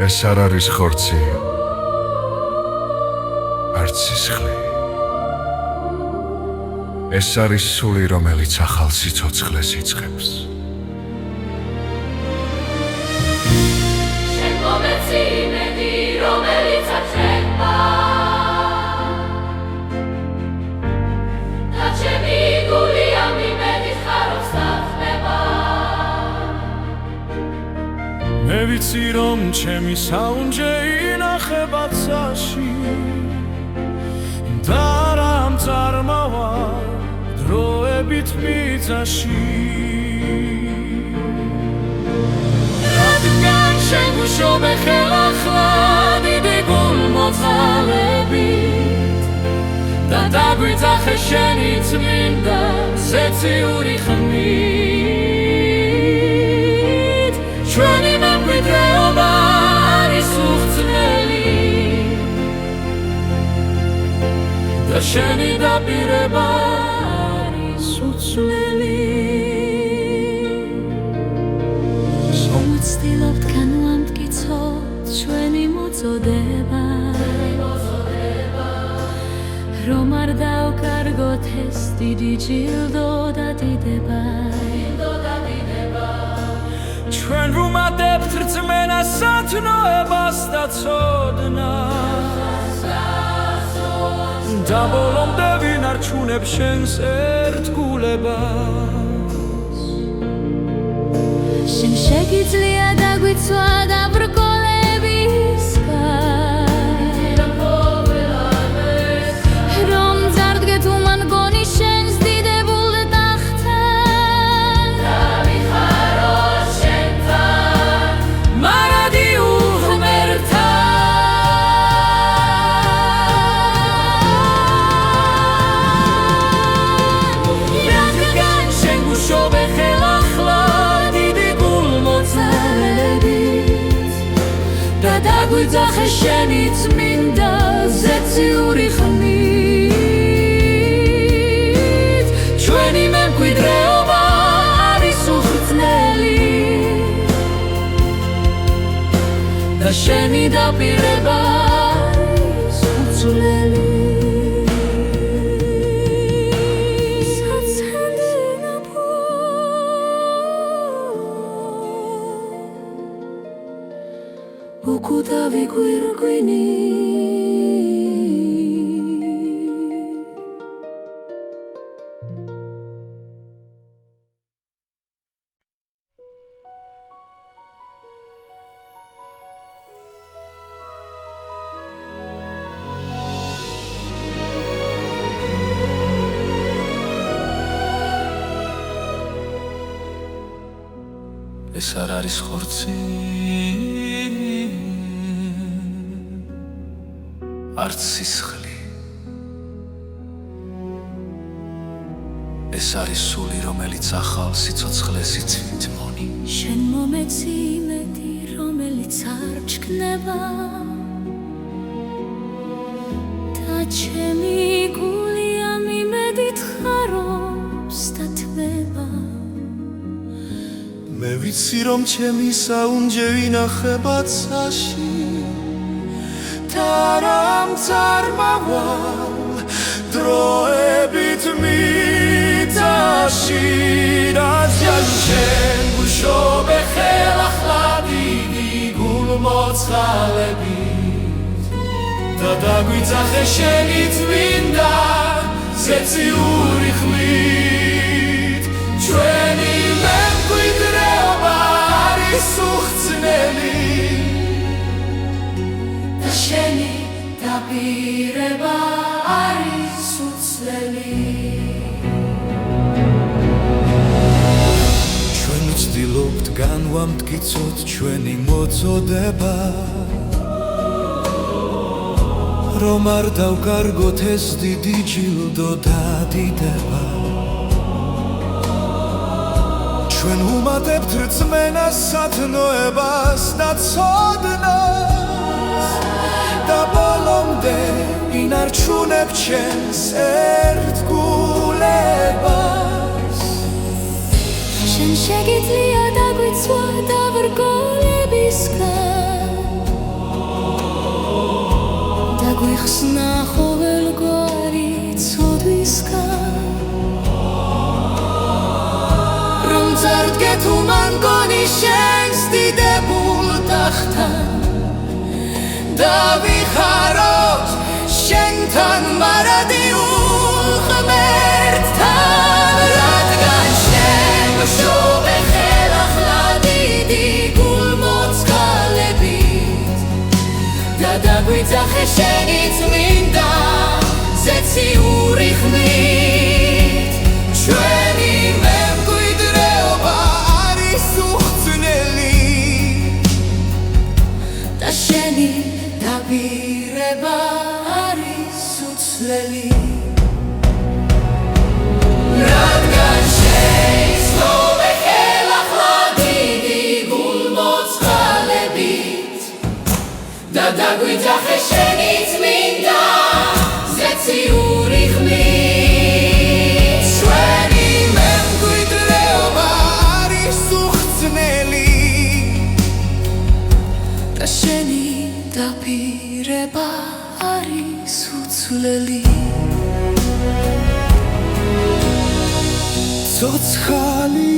ეს არ არის ხორცი, არც სისხლი. ეს არის სული, რომელიც ახალ სიცოცხლეს იწყებს. შენ მომეცი იმედი, რომელიც აჩერება და ჩემი გული ამ იმედით ხარობს დახმება. მე ვიცი რომ ჩემი საუნჯე ინახება ცაში და რამ წარმავა დროებით მიწაში. რადგან შენ გუშობე ხელახლა დიდი გულმოწყალებით და დაგვიძახე შენი წმინდა ზეციური ხმით. ჩვენი მემკვიდრეობა არის უხრწნელი და შენი დაპირება არის უცვლელი. შემოცდილობთ განვამტკიცოთ ჩვენი მოწოდება, რომ არ დავკარგოთ ეს დიდი ჯილდო და დიდება. ჩვენ ვუმატებთ რწმენას, სათნოებას და ცოდნას და ბოლომდე ვინარჩუნებ შენს ერთგულებას. შენ შეგიძლია დაგვიცვა დაბრკოლებისგან, რომ ძარდგეთ უმან გონი შენს დიდებულ ტახტთან და ვიხაროთ შენთან მარადიულ ღმერთთან. რადგან შენ გუშობე ხელახლა დიდი გულმოწყალებით და დაგვიძახე შენი წმინდა ზეციური ხმით. ჩვენი მემკვიდრეობა არის უხრწნელი და შენი დაპირება არის უცვლელი. უკუდავი გვირგვინი ეს არ არის ხორცი, არც სისხლი. ეს არის სული, რომელიც ახალ სიცოცხლეს იწვით მონი. შენ მომეცი იმედი, რომელიც არ ჩქნება და ჩემი გული ამ იმედით ხარობს და თმება. მე ვიცი რომ ჩემი საუნჯე ინახება ცაში და რამ წარმავალ დროებით მიწაში. რადგან შენ გუშობე ხელახლა დიდი გულმოწყალებით და დაგვიძახე შენი წმინდა ზეციური ხმით. ჩვენი მემკვიდრეობა არის უხრწნელი და შენი დაპირება არის უცვლელი. ჩვენ ვცდილობთ განვამტკიცოთ ჩვენი მოწოდება, რომ არ დავკარგოთ ეს დიდი ჯილდო და დიდება. ჩვენ ვუმატებთ რწმენას, სათნოებას და ცოდნას და მოვუჩუნებ ჩემს ერთგულებას შენ შეგიძლია დაგვიცვა დაბრკოლებისგან დაგვიხსნა ყოველგვარი ცოდვისგან რომ წარდგე თუ მან გონი შენს დიდებულ ტახტთან დავიხაროთ შენთან მარადიულ ღმერთთან რადგან შენ შოვე ხელახლა დიდი გულმოწყალებით და დაგვიძახე შენი წმინდა ზეციური ხმით ჩვენი მემკვიდრეობა არის უხსნელი და შენი დაპირება არის უცვლელი რადგან შეისლოვე ხელახლა დიდი გულმოწყალებით და დაგვიძახე შენი წმინდა ზეციური ხმით ჩვენი მემკვიდრეობა არის უხსნელი და შენი დაპირება არის უცვლელი ცოცხალი